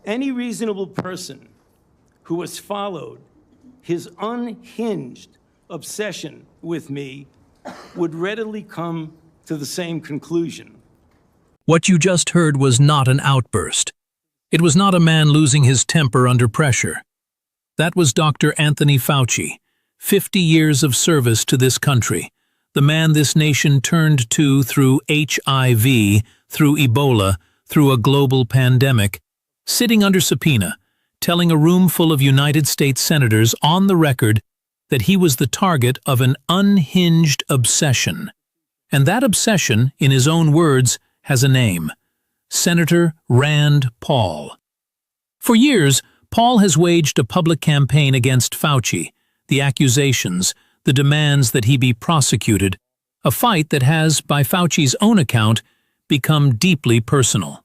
Any reasonable person who has followed his unhinged obsession with me would readily come to the same conclusion. What you just heard was not an outburst. It was not a man losing his temper under pressure. That was Dr. Anthony Fauci, 50 years of service to this country, the man this nation turned to through HIV, through Ebola, through a global pandemic, sitting under subpoena, telling a room full of United States senators on the record that he was the target of an unhinged obsession. And that obsession, in his own words, has a name: Senator Rand Paul. For years, Paul has waged a public campaign against Fauci, the accusations, the demands that he be prosecuted, a fight that has, by Fauci's own account, become deeply personal.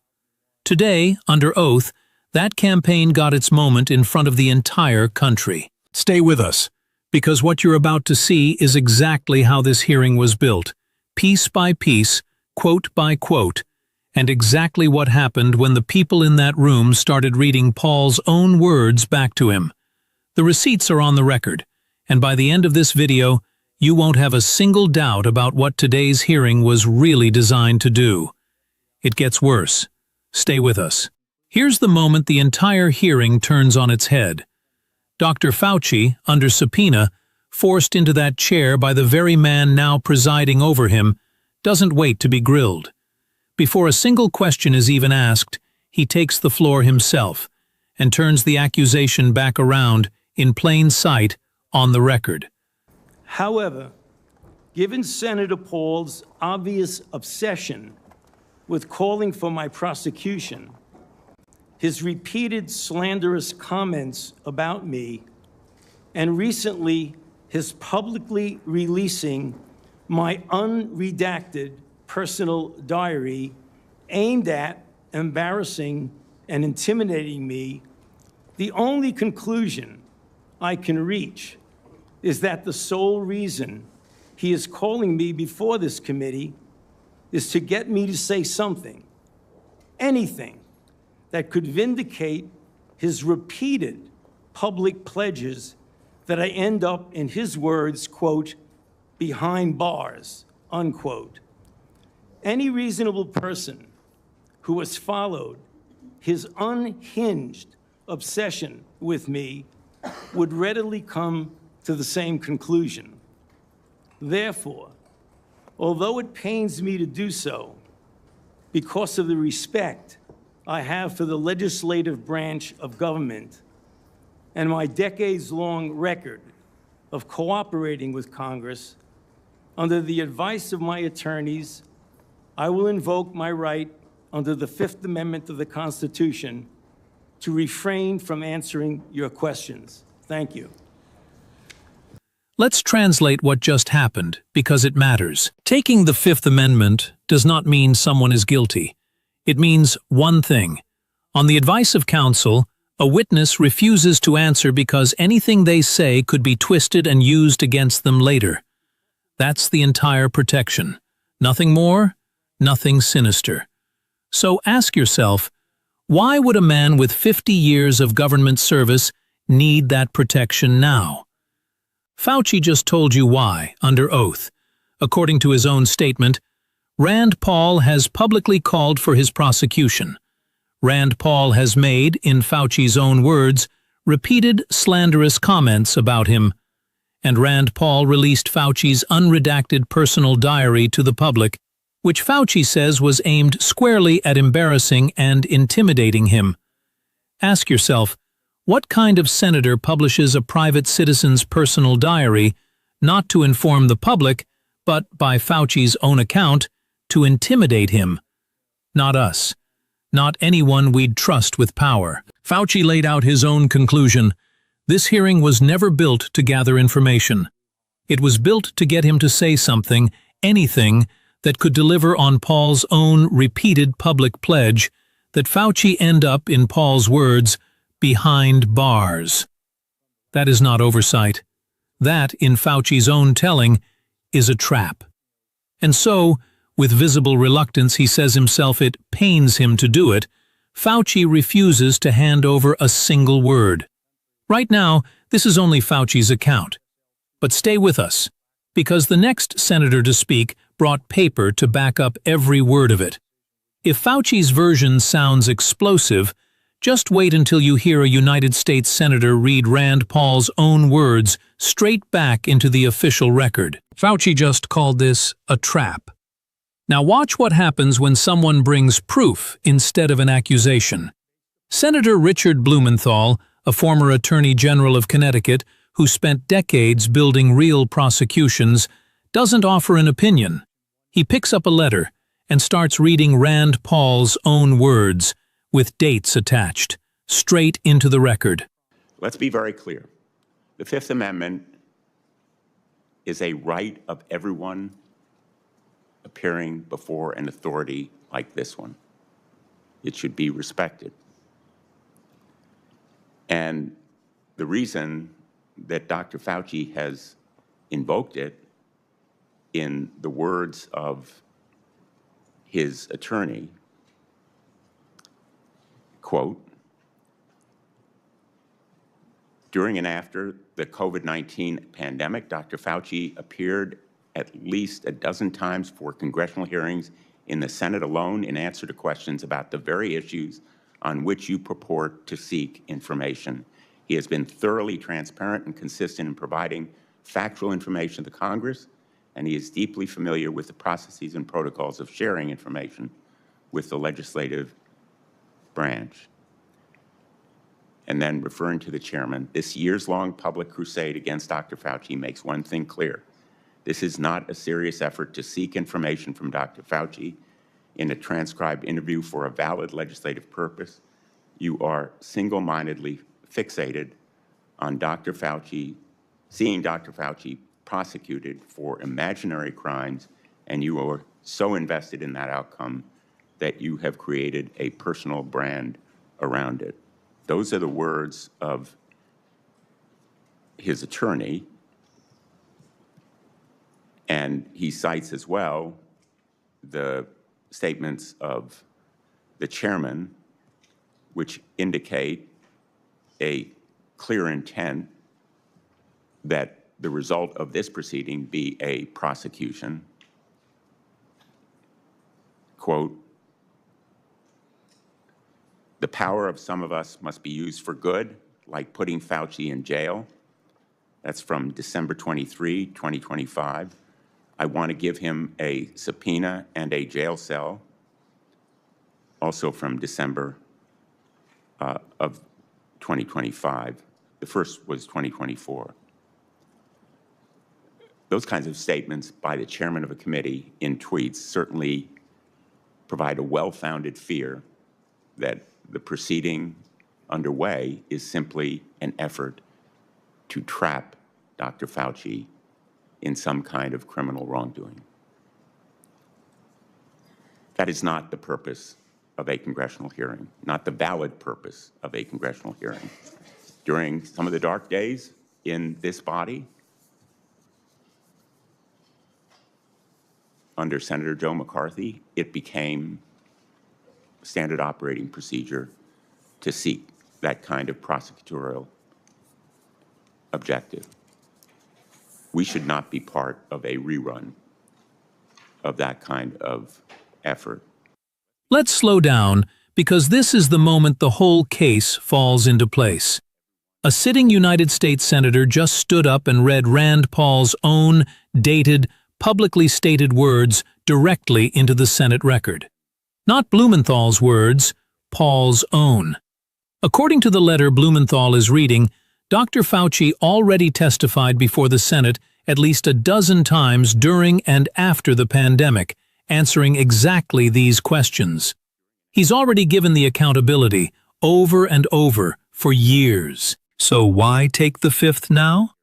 Today, under oath, that campaign got its moment in front of the entire country. Stay with us, because what you're about to see is exactly how this hearing was built, piece by piece, quote by quote, and exactly what happened when the people in that room started reading Paul's own words back to him. The receipts are on the record, and by the end of this video, you won't have a single doubt about what today's hearing was really designed to do. It gets worse. Stay with us. Here's the moment the entire hearing turns on its head. Dr. Fauci, under subpoena, forced into that chair by the very man now presiding over him, doesn't wait to be grilled. Before a single question is even asked, he takes the floor himself and turns the accusation back around, in plain sight, on the record. However, given Senator Paul's obvious obsession with calling for my prosecution, his repeated slanderous comments about me, and recently his publicly releasing my unredacted personal diary aimed at embarrassing and intimidating me, the only conclusion I can reach is that the sole reason he is calling me before this committee is to get me to say something, anything, that could vindicate his repeated public pledges that I end up, in his words, quote, behind bars, unquote. Any reasonable person who has followed his unhinged obsession with me would readily come to the same conclusion. Therefore, although it pains me to do so, because of the respect I have for the legislative branch of government and my decades-long record of cooperating with Congress, under the advice of my attorneys, I will invoke my right under the Fifth Amendment of the Constitution to refrain from answering your questions. Thank you. Let's translate what just happened, because it matters. Taking the Fifth Amendment does not mean someone is guilty. It means one thing. On the advice of counsel, a witness refuses to answer because anything they say could be twisted and used against them later. That's the entire protection. Nothing more, nothing sinister. So ask yourself, why would a man with 50 years of government service need that protection now? Fauci just told you why, under oath. According to his own statement, Rand Paul has publicly called for his prosecution. Rand Paul has made, in Fauci's own words, repeated slanderous comments about him. And Rand Paul released Fauci's unredacted personal diary to the public, which Fauci says was aimed squarely at embarrassing and intimidating him. Ask yourself, what kind of senator publishes a private citizen's personal diary, not to inform the public, but, by Fauci's own account, to intimidate him? Not us. Not anyone we'd trust with power. Fauci laid out his own conclusion. This hearing was never built to gather information. It was built to get him to say something, anything, that could deliver on Paul's own repeated public pledge that Fauci end up, in Paul's words, behind bars. That is not oversight. That, in Fauci's own telling, is a trap. And so, with visible reluctance, he says himself it pains him to do it, Fauci refuses to hand over a single word. Right now, this is only Fauci's account. But stay with us, because the next senator to speak brought paper to back up every word of it. If Fauci's version sounds explosive, just wait until you hear a United States senator read Rand Paul's own words straight back into the official record. Fauci just called this a trap. Now watch what happens when someone brings proof instead of an accusation. Senator Richard Blumenthal, a former Attorney General of Connecticut who spent decades building real prosecutions, doesn't offer an opinion. He picks up a letter and starts reading Rand Paul's own words, with dates attached, straight into the record. Let's be very clear. The Fifth Amendment is a right of everyone appearing before an authority like this one. It should be respected. And the reason that Dr. Fauci has invoked it, in the words of his attorney, quote, during and after the COVID-19 pandemic, Dr. Fauci appeared at least a dozen times for congressional hearings in the Senate alone in answer to questions about the very issues on which you purport to seek information. He has been thoroughly transparent and consistent in providing factual information to Congress, and he is deeply familiar with the processes and protocols of sharing information with the legislative branch. And then, referring to the chairman, this years-long public crusade against Dr. Fauci makes one thing clear. This is not a serious effort to seek information from Dr. Fauci in a transcribed interview for a valid legislative purpose. You are single-mindedly fixated on Dr. Fauci, seeing Dr. Fauci prosecuted for imaginary crimes, and you are so invested in that outcome that you have created a personal brand around it. Those are the words of his attorney, and he cites as well the statements of the chairman, which indicate a clear intent that the result of this proceeding be a prosecution. Quote, the power of some of us must be used for good, like putting Fauci in jail. That's from December 23, 2025. I want to give him a subpoena and a jail cell, also from December of 2025. The first was 2024. Those kinds of statements by the chairman of a committee in tweets certainly provide a well-founded fear that the proceeding underway is simply an effort to trap Dr. Fauci in some kind of criminal wrongdoing. That is not the purpose of a congressional hearing, not the valid purpose of a congressional hearing. During some of the dark days in this body, under Senator Joe McCarthy, it became standard operating procedure to seek that kind of prosecutorial objective. We should not be part of a rerun of that kind of effort. Let's slow down, because this is the moment the whole case falls into place. A sitting United States senator just stood up and read Rand Paul's own, dated, publicly stated words directly into the Senate record. Not Blumenthal's words, Paul's own. According to the letter Blumenthal is reading, Dr. Fauci already testified before the Senate at least a dozen times during and after the pandemic, answering exactly these questions. He's already given the accountability over and over for years. So why take the fifth now?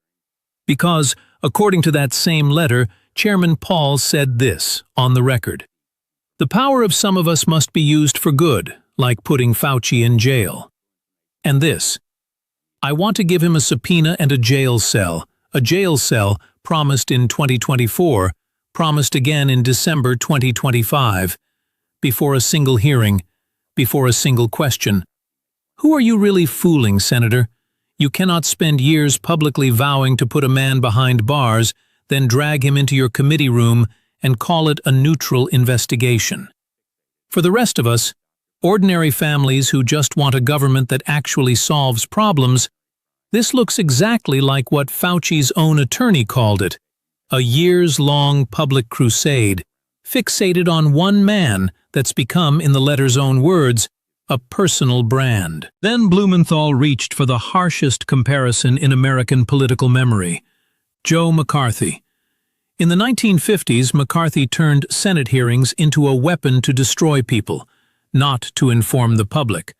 Because, according to that same letter, Chairman Paul said this on the record. The power of some of us must be used for good, like putting Fauci in jail. And this. I want to give him a subpoena and a jail cell promised in 2024, promised again in December 2025, before a single hearing, before a single question. Who are you really fooling, Senator? You cannot spend years publicly vowing to put a man behind bars, then drag him into your committee room and call it a neutral investigation. For the rest of us, ordinary families who just want a government that actually solves problems, this looks exactly like what Fauci's own attorney called it, a years-long public crusade, fixated on one man that's become, in the letter's own words, a personal brand. Then Blumenthal reached for the harshest comparison in American political memory, Joe McCarthy. In the 1950s, McCarthy turned Senate hearings into a weapon to destroy people, not to inform the public.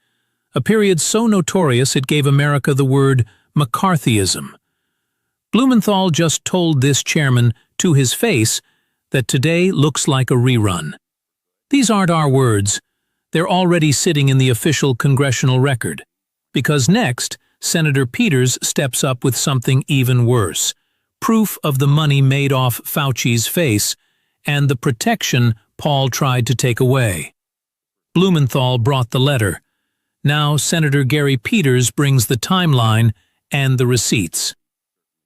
A period so notorious it gave America the word McCarthyism. Blumenthal just told this chairman to his face that today looks like a rerun. These aren't our words. They're already sitting in the official congressional record. Because next, Senator Peters steps up with something even worse. Proof of the money made off Fauci's face and the protection Paul tried to take away. Blumenthal brought the letter. Now Senator Gary Peters brings the timeline and the receipts.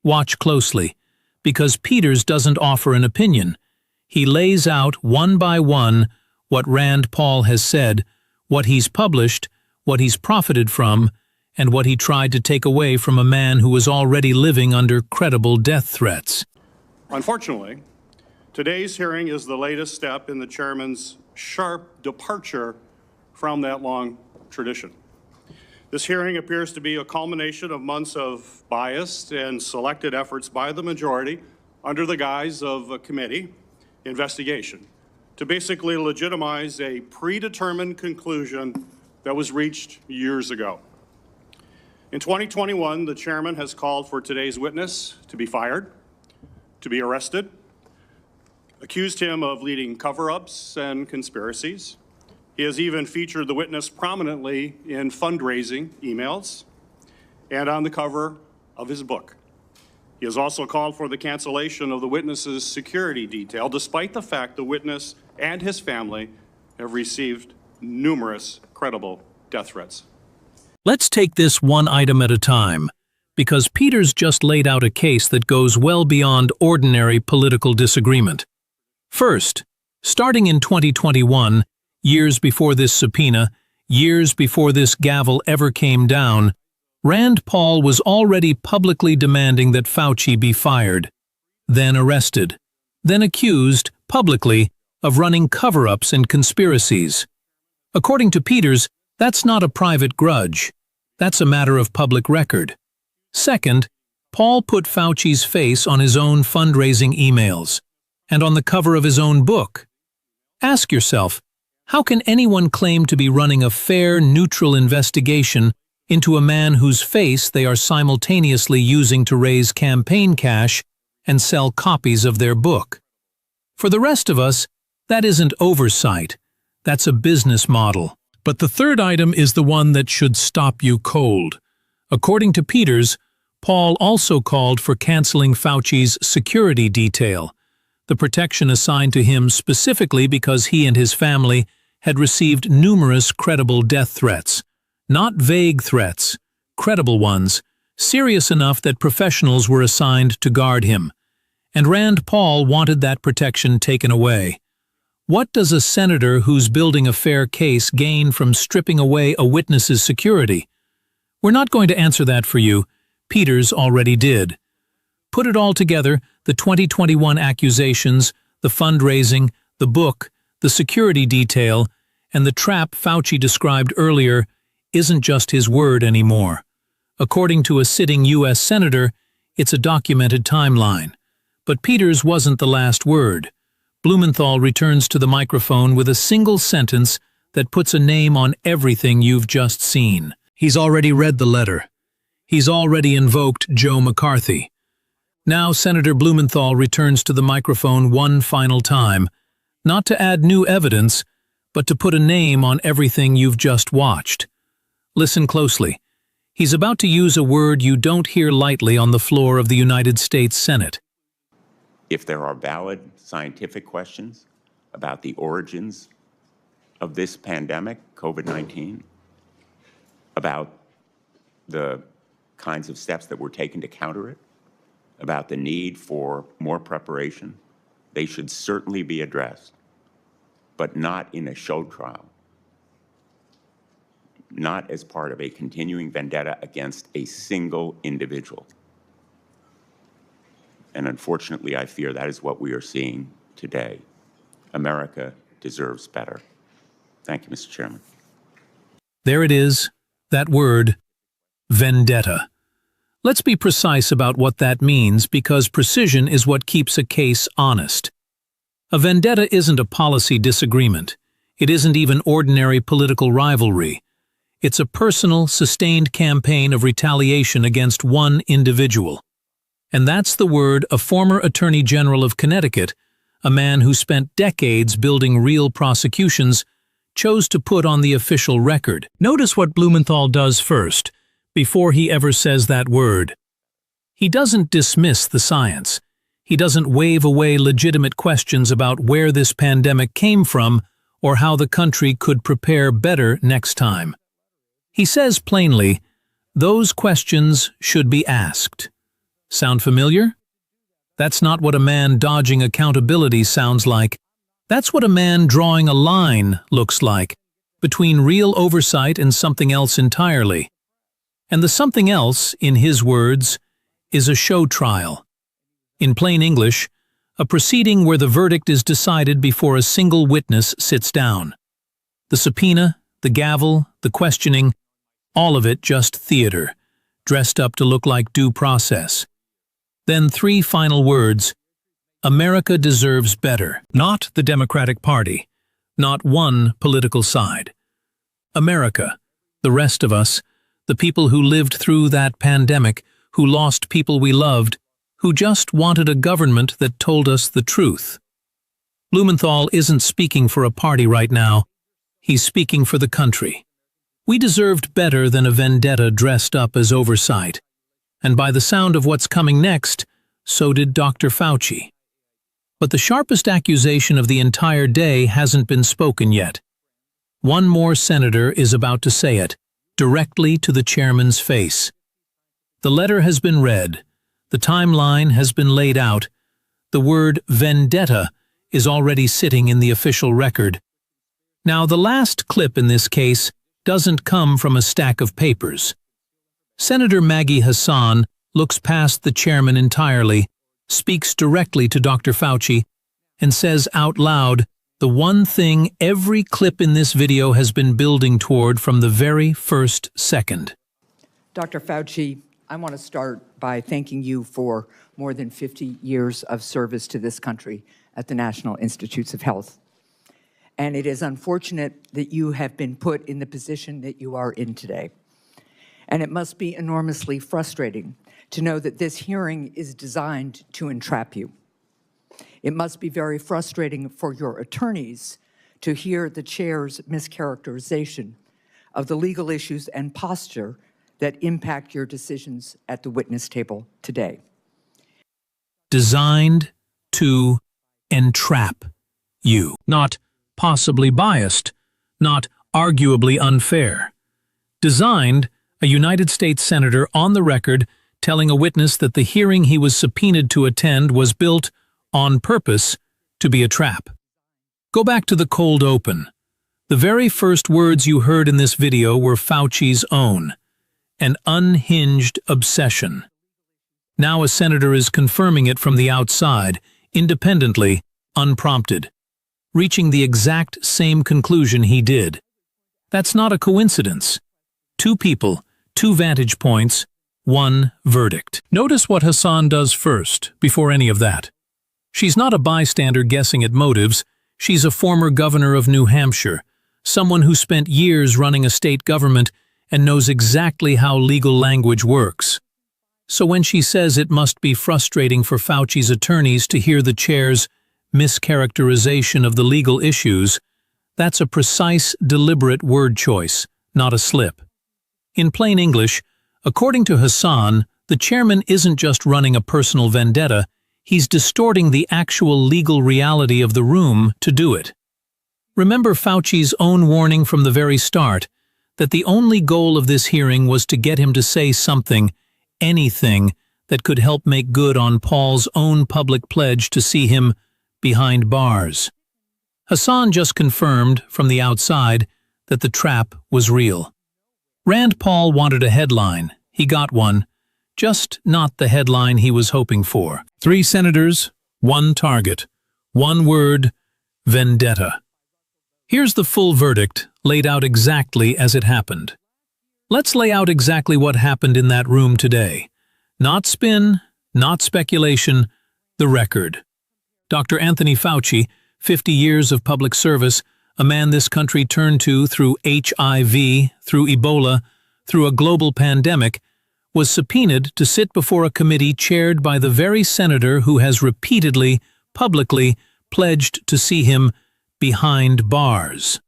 Watch closely, because Peters doesn't offer an opinion. He lays out one by one what Rand Paul has said, what he's published, what he's profited from, and what he tried to take away from a man who was already living under credible death threats. Unfortunately, today's hearing is the latest step in the chairman's sharp departure from that long tradition. This hearing appears to be a culmination of months of biased and selected efforts by the majority under the guise of a committee investigation to basically legitimize a predetermined conclusion that was reached years ago. In 2021, the chairman has called for today's witness to be fired, to be arrested, accused him of leading cover-ups and conspiracies. He has even featured the witness prominently in fundraising emails and on the cover of his book. He has also called for the cancellation of the witness's security detail, despite the fact the witness and his family have received numerous credible death threats. Let's take this one item at a time, because Peters just laid out a case that goes well beyond ordinary political disagreement. First, starting in 2021, years before this subpoena, years before this gavel ever came down, Rand Paul was already publicly demanding that Fauci be fired, then arrested, then accused, publicly, of running cover-ups and conspiracies. According to Peters, that's not a private grudge. That's a matter of public record. Second, Paul put Fauci's face on his own fundraising emails and on the cover of his own book. Ask yourself, how can anyone claim to be running a fair, neutral investigation into a man whose face they are simultaneously using to raise campaign cash and sell copies of their book? For the rest of us, that isn't oversight. That's a business model. But the third item is the one that should stop you cold. According to Peters, Paul also called for canceling Fauci's security detail, the protection assigned to him specifically because he and his family had received numerous credible death threats. Not vague threats, credible ones, serious enough that professionals were assigned to guard him. And Rand Paul wanted that protection taken away. What does a senator who's building a fair case gain from stripping away a witness's security? We're not going to answer that for you. Peters already did. Put it all together, the 2021 accusations, the fundraising, the book, the security detail, and the trap Fauci described earlier isn't just his word anymore. According to a sitting U.S. senator, it's a documented timeline. But Peters wasn't the last word. Blumenthal returns to the microphone with a single sentence that puts a name on everything you've just seen. He's already read the letter. He's already invoked Joe McCarthy. Now Senator Blumenthal returns to the microphone one final time, not to add new evidence, but to put a name on everything you've just watched. Listen closely. He's about to use a word you don't hear lightly on the floor of the United States Senate. If there are valid scientific questions about the origins of this pandemic, COVID-19, about the kinds of steps that were taken to counter it, about the need for more preparation, they should certainly be addressed, but not in a show trial, not as part of a continuing vendetta against a single individual. And unfortunately, I fear that is what we are seeing today. America deserves better. Thank you, Mr. Chairman. There it is, that word, vendetta. Let's be precise about what that means, because precision is what keeps a case honest. A vendetta isn't a policy disagreement. It isn't even ordinary political rivalry. It's a personal, sustained campaign of retaliation against one individual. And that's the word a former Attorney General of Connecticut, a man who spent decades building real prosecutions, chose to put on the official record. Notice what Blumenthal does first, before he ever says that word. He doesn't dismiss the science. He doesn't wave away legitimate questions about where this pandemic came from or how the country could prepare better next time. He says plainly, those questions should be asked. Sound familiar? That's not what a man dodging accountability sounds like. That's what a man drawing a line looks like, between real oversight and something else entirely. And the something else, in his words, is a show trial. In plain English, a proceeding where the verdict is decided before a single witness sits down. The subpoena, the gavel, the questioning, all of it just theater, dressed up to look like due process. Then three final words: America deserves better. Not the Democratic Party, not one political side. America, the rest of us, the people who lived through that pandemic, who lost people we loved, who just wanted a government that told us the truth. Blumenthal isn't speaking for a party right now. He's speaking for the country. We deserved better than a vendetta dressed up as oversight. And by the sound of what's coming next, so did Dr. Fauci. But the sharpest accusation of the entire day hasn't been spoken yet. One more senator is about to say it, directly to the chairman's face. The letter has been read. The timeline has been laid out. The word vendetta is already sitting in the official record. Now, the last clip in this case doesn't come from a stack of papers. Senator Maggie Hassan looks past the chairman entirely, speaks directly to Dr. Fauci, and says out loud the one thing every clip in this video has been building toward from the very first second. Dr. Fauci, I want to start by thanking you for more than 50 years of service to this country at the National Institutes of Health. And it is unfortunate that you have been put in the position that you are in today. And it must be enormously frustrating to know that this hearing is designed to entrap you. It must be very frustrating for your attorneys to hear the chair's mischaracterization of the legal issues and posture that impact your decisions at the witness table today. Designed to entrap you. Not possibly biased, not arguably unfair. Designed, a United States senator on the record telling a witness that the hearing he was subpoenaed to attend was built on purpose to be a trap. Go back to the cold open. The very first words you heard in this video were Fauci's own, an unhinged obsession. Now a senator is confirming it from the outside, independently, unprompted, reaching the exact same conclusion he did. That's not a coincidence. Two people, two vantage points, one verdict. Notice what Hassan does first, before any of that. She's not a bystander guessing at motives. She's a former governor of New Hampshire, someone who spent years running a state government and knows exactly how legal language works. So when she says it must be frustrating for Fauci's attorneys to hear the chair's mischaracterization of the legal issues, that's a precise, deliberate word choice, not a slip. In plain English, according to Hassan, the chairman isn't just running a personal vendetta, he's distorting the actual legal reality of the room to do it. Remember Fauci's own warning from the very start that the only goal of this hearing was to get him to say something, anything, that could help make good on Paul's own public pledge to see him behind bars. Hassan just confirmed from the outside that the trap was real. Rand Paul wanted a headline. He got one, just not the headline he was hoping for. 3 senators, 1 target, 1 word, vendetta. Here's the full verdict, laid out exactly as it happened. Let's lay out exactly what happened in that room today. Not spin, not speculation, the record. Dr. Anthony Fauci, 50 years of public service, a man this country turned to through HIV, through Ebola, through a global pandemic, was subpoenaed to sit before a committee chaired by the very senator who has repeatedly, publicly, pledged to see him behind bars.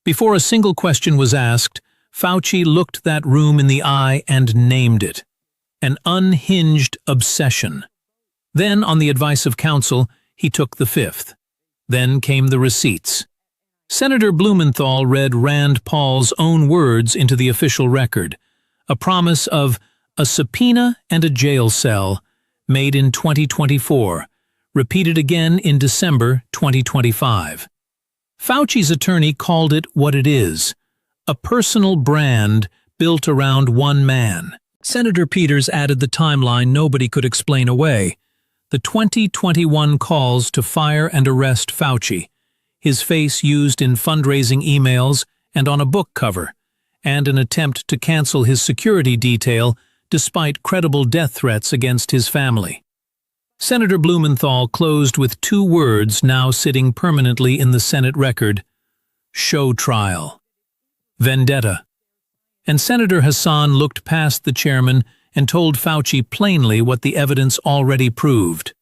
Before a single question was asked, Fauci looked that room in the eye and named it. An unhinged obsession. Then, on the advice of counsel, he took the 5th. Then came the receipts. Senator Blumenthal read Rand Paul's own words into the official record, a promise of a subpoena and a jail cell, made in 2024, repeated again in December 2025. Fauci's attorney called it what it is, a personal brand built around one man. Senator Peters added the timeline nobody could explain away. The 2021 calls to fire and arrest Fauci, his face used in fundraising emails and on a book cover, and an attempt to cancel his security detail despite credible death threats against his family. Senator Blumenthal closed with 2 words now sitting permanently in the Senate record: show trial. Vendetta. And Senator Hassan looked past the chairman and told Fauci plainly what the evidence already proved.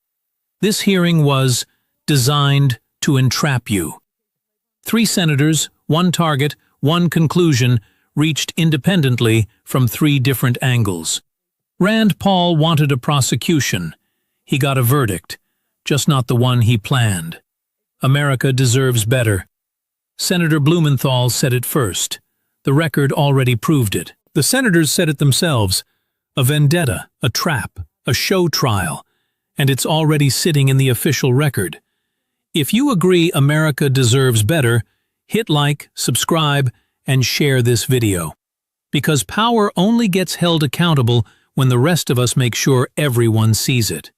This hearing was designed to entrap you. 3 senators, 1 target, 1 conclusion, reached independently from 3 different angles. Rand Paul wanted a prosecution. He got a verdict, just not the one he planned. America deserves better. Senator Blumenthal said it first. The record already proved it. The senators said it themselves. A vendetta, a trap, a show trial, and it's already sitting in the official record. If you agree America deserves better, hit like, subscribe, and share this video. Because power only gets held accountable when the rest of us make sure everyone sees it.